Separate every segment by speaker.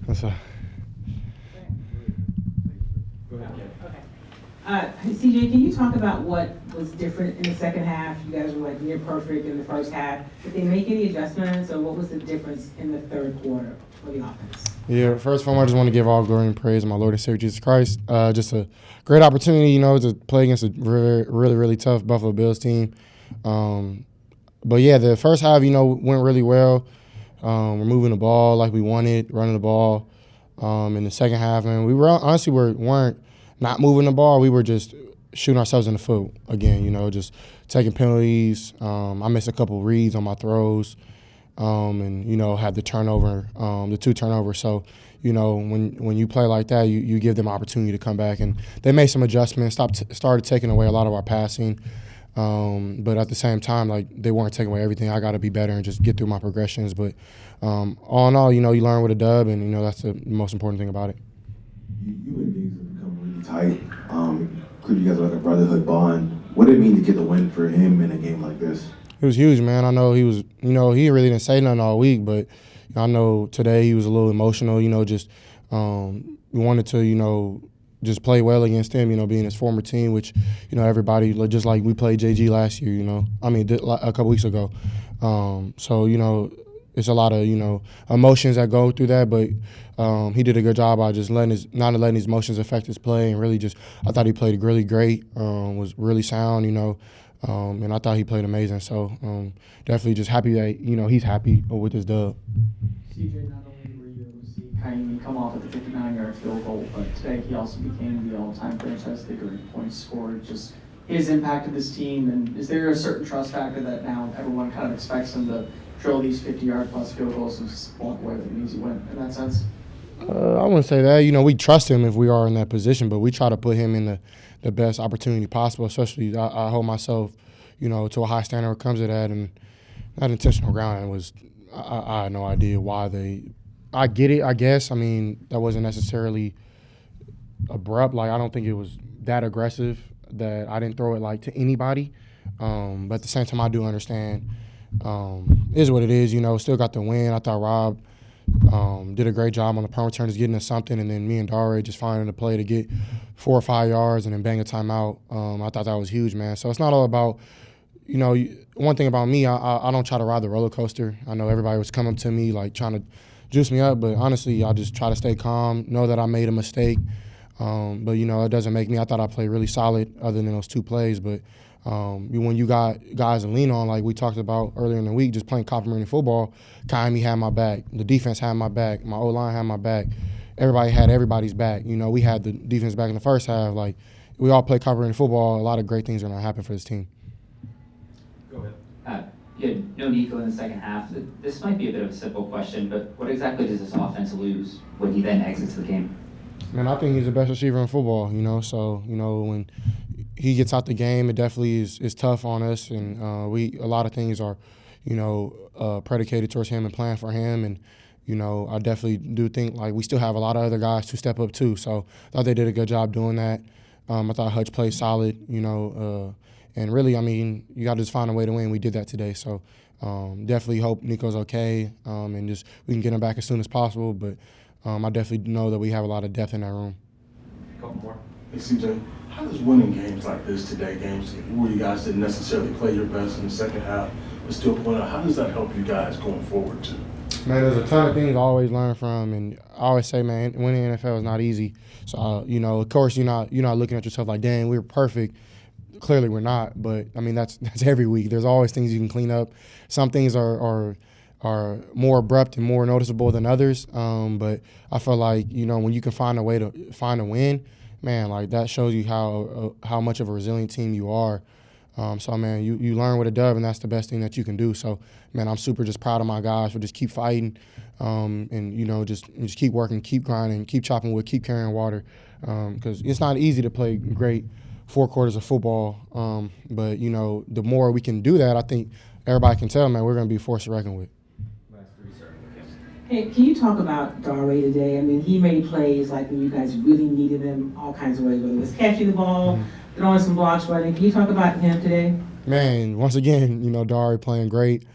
Speaker 1: That's a,
Speaker 2: CJ, can you talk about what was different in the second half? You guys were like near perfect in the first half. Did they make any adjustments, or what was the difference in the third quarter for the offense?
Speaker 1: Yeah, first of all, I just want to give all glory and praise to my Lord and Savior Jesus Christ. Just a great opportunity, to play against a really tough Buffalo Bills team. But yeah, the first half, went really well. We're moving the ball like we wanted, running the ball. In the second half, man, we weren't not moving the ball. We were just shooting ourselves in the foot again, just taking penalties. I missed a couple reads on my throws. And had the turnover, the 2 turnovers. So, when you play like that, you give them opportunity to come back, and they made some adjustments, started taking away a lot of our passing. But at the same time, like, they weren't taking away everything. I got to be better and just get through my progressions. But all in all, you learn with a dub, and that's the most important thing about it.
Speaker 3: You and Diggs have become really tight. You guys are like a brotherhood bond. What did it mean to get the win for him in a game like this?
Speaker 1: It was huge, man. I know he was, he really didn't say nothing all week, but I know today he was a little emotional, just we wanted to, just play well against him, being his former team, which, everybody, just like we played JG last year, a couple weeks ago. So, it's a lot of, emotions that go through that, but he did a good job by just not letting his emotions affect his play, and really I thought he played really great, was really sound, and I thought he played amazing. So definitely just happy that, he's happy with his dub.
Speaker 4: CJ, not only were you able to see Kaimi come off with the 59-yard field goal, but today he also became the all-time franchise leader in points scored. Just his impact to this team, and is there a certain trust factor that now everyone kind of expects him to drill these 50-yard plus field goals and just walk away with an easy win in that sense?
Speaker 1: I wouldn't say that. We trust him if we are in that position, but we try to put him in the best opportunity possible, especially I hold myself, to a high standard when it comes to that. And that intentional grounding was, I had no idea why I get it, I guess. I mean, that wasn't necessarily abrupt. Like, I don't think it was that aggressive that I didn't throw it, like, to anybody. But at the same time, I do understand it is what it is, still got the win. I thought Rob did a great job on the punt return, just getting us something, and then me and Dare just finding a play to get 4 or 5 yards and then bang a timeout. I thought that was huge, man. So it's not all about, one thing about me, I don't try to ride the roller coaster. I know everybody was coming to me like trying to juice me up, but honestly, I just try to stay calm, know that I made a mistake. But, it doesn't make me. I thought I played really solid other than those 2 plays, but when you got guys to lean on, like we talked about earlier in the week, just playing complimentary football, Kaimi had my back. The defense had my back. My O-line had my back. Everybody had everybody's back. We had the defense back in the first half. Like, we all play complimentary football. A lot of great things are going to happen for this team.
Speaker 5: Go ahead. You had no Nico in the second half. This might be a bit of a simple question, but what exactly does this offense lose when he then exits the game?
Speaker 1: Man, I think he's the best receiver in football, So, when he gets out the game, it definitely is tough on us, and a lot of things are, predicated towards him and planned for him, and I definitely do think like we still have a lot of other guys to step up too. So I thought they did a good job doing that. I thought Hutch played solid, and really, I mean, you got to just find a way to win. We did that today, so definitely hope Nico's okay, and just we can get him back as soon as possible. But I definitely know that we have a lot of depth in that room.
Speaker 5: A couple more.
Speaker 6: Hey, CJ, how does winning games like this today, games where you guys didn't necessarily play your best in the second half, but still pulling out, how does that help you guys going forward too?
Speaker 1: Man, there's a ton of things I always learn from, and I always say, man, winning in the NFL is not easy. So, of course, you're not looking at yourself like, dang, we were perfect. Clearly, we're not. But I mean, that's every week. There's always things you can clean up. Some things are more abrupt and more noticeable than others. But I feel like when you can find a way to find a win, man, like that shows you how much of a resilient team you are. So, man, you learn with a dub, and that's the best thing that you can do. So, man, I'm super just proud of my guys for just keep fighting, and, just keep working, keep grinding, keep chopping wood, keep carrying water, because it's not easy to play great 4 quarters of football. But, the more we can do that, I think everybody can tell, man, we're going to be a force to reckon with.
Speaker 2: Hey, can you talk about Dare today? I mean, he made plays like when you guys really needed him all kinds of ways, whether it was catching the ball, throwing some blocks, running. Can you talk about him today?
Speaker 1: Man, once again, Dare playing great.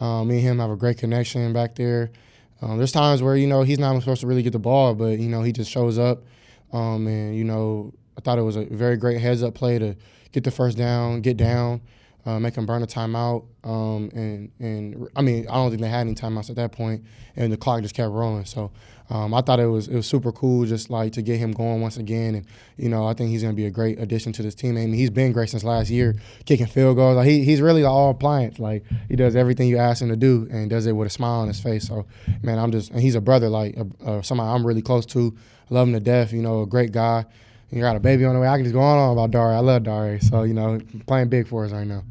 Speaker 1: Me and him have a great connection back there. There's times where, he's not supposed to really get the ball, but, he just shows up. And, I thought it was a very great heads-up play to get the first down, get down, make them burn a timeout. And I mean, I don't think they had any timeouts at that point, and the clock just kept rolling. So I thought it was super cool just like to get him going once again. And, I think he's going to be a great addition to this team. I mean, he's been great since last year, kicking field goals. Like, he's really all appliance. Like, he does everything you ask him to do and does it with a smile on his face. So, man, and he's a brother, like somebody I'm really close to. I love him to death, a great guy. You got a baby on the way. I can just go on about Dari. I love Dari. So, playing big for us right now.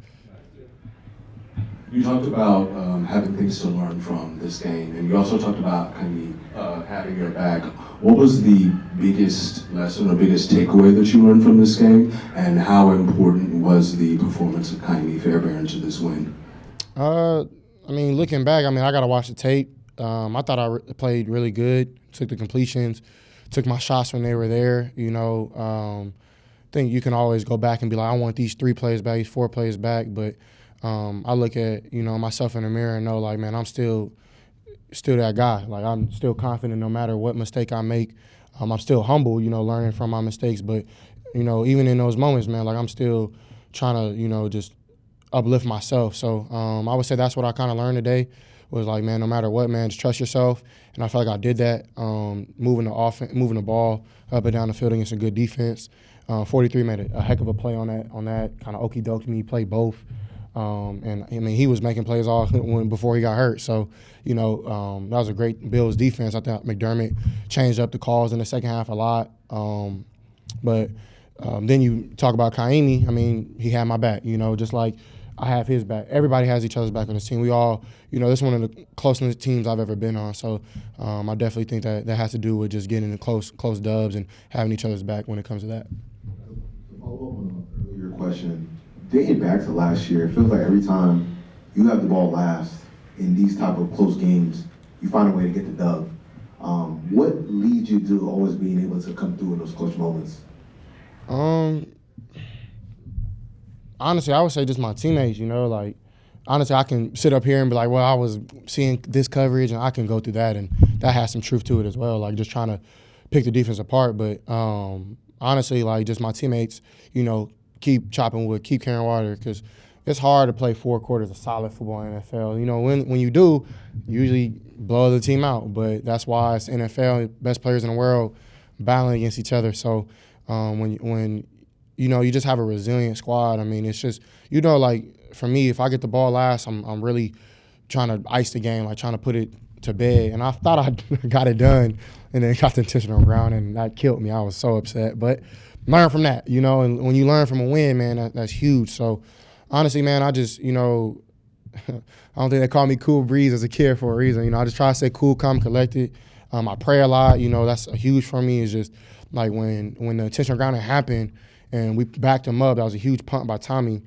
Speaker 7: You talked about having things to learn from this game, and you also talked about having your back. What was the biggest lesson or biggest takeaway that you learned from this game, and how important was the performance of Kaimi Fairbairn to this win?
Speaker 1: Looking back, I got to watch the tape. I thought I played really good, took the completions, took my shots when they were there. I think you can always go back and be like, I want these 3 plays back, these 4 plays back, but I look at, myself in the mirror and know, like, man, I'm still that guy. Like, I'm still confident no matter what mistake I make. I'm still humble, learning from my mistakes. But, even in those moments, man, like, I'm still trying to, just uplift myself. So I would say that's what I kind of learned today was, like, man, no matter what, man, just trust yourself. And I feel like I did that, moving the ball up and down the field against a good defense. 43 made a heck of a play on that kind of okey doke to me. He played both. And he was making plays all before he got hurt. So, that was a great Bills defense. I thought McDermott changed up the calls in the second half a lot. But then you talk about Kaimi. He had my back, just like I have his back. Everybody has each other's back on this team. We all, this is one of the closest teams I've ever been on. So I definitely think that has to do with just getting the close dubs and having each other's back when it comes to that.
Speaker 3: To follow up on an earlier question, dating back to last year, it feels like every time you have the ball last in these type of close games, you find a way to get the dub. What leads you to always being able to come through in those close moments?
Speaker 1: Honestly, I would say just my teammates, like, honestly, I can sit up here and be like, well, I was seeing this coverage and I can go through that, and that has some truth to it as well, like just trying to pick the defense apart. But honestly, like, just my teammates, keep chopping wood, keep carrying water, because it's hard to play 4 quarters of solid football in the NFL. When you do, you usually blow the team out, but that's why it's NFL, best players in the world battling against each other. So when you just have a resilient squad. It's just, like, for me, if I get the ball last, I'm really trying to ice the game, like trying to put it to bed. And I thought I got it done, and then got the intentional ground, and that killed me. I was so upset. But learn from that, and when you learn from a win, man, that's huge. So honestly, man, I just, I don't think they call me Cool Breeze as a kid for a reason. I just try to stay cool, calm, collected. I pray a lot. That's a huge for me. Is just like when the intentional grounding happened and we backed him up, that was a huge punt by Tommy.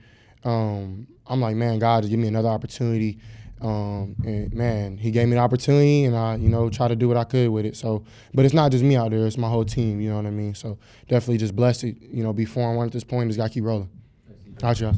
Speaker 1: I'm like, man, God, just give me another opportunity. And man, he gave me the opportunity, and I, try to do what I could with it. So, but it's not just me out there; it's my whole team. You know what I mean? So definitely just blessed to, be 4-1 at this point. Just got to keep rolling. Gotcha.